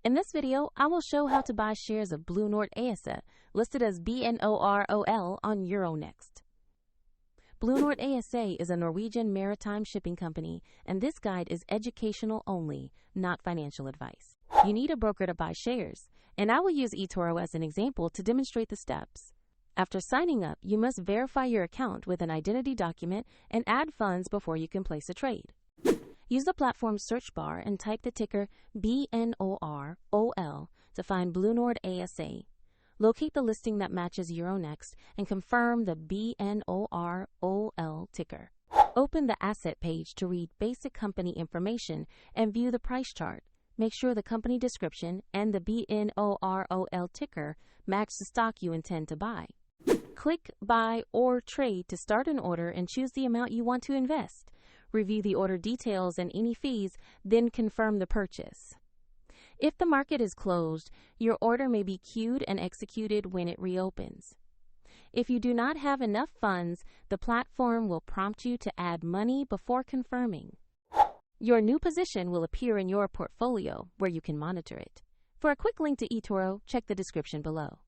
In this video, I will show how to buy shares of Bluenord ASA, listed as BNOR.OL on Euronext. Bluenord ASA is a Norwegian maritime shipping company, and this guide is educational only, not financial advice. You need a broker to buy shares, and I will use eToro as an example to demonstrate the steps. After signing up, you must verify your account with an identity document and add funds before you can place a trade. Use the platform's search bar and type the ticker BNOR.OL to find Bluenord ASA. Locate the listing that matches Euronext and confirm the BNOR.OL ticker. Open the asset page to read basic company information and view the price chart. Make sure the company description and the BNOR.OL ticker match the stock you intend to buy. Click Buy or Trade to start an order and choose the amount you want to invest. Review the order details and any fees, then confirm the purchase. If the market is closed, your order may be queued and executed when it reopens. If you do not have enough funds, the platform will prompt you to add money before confirming. Your new position will appear in your portfolio, where you can monitor it. For a quick link to eToro, check the description below.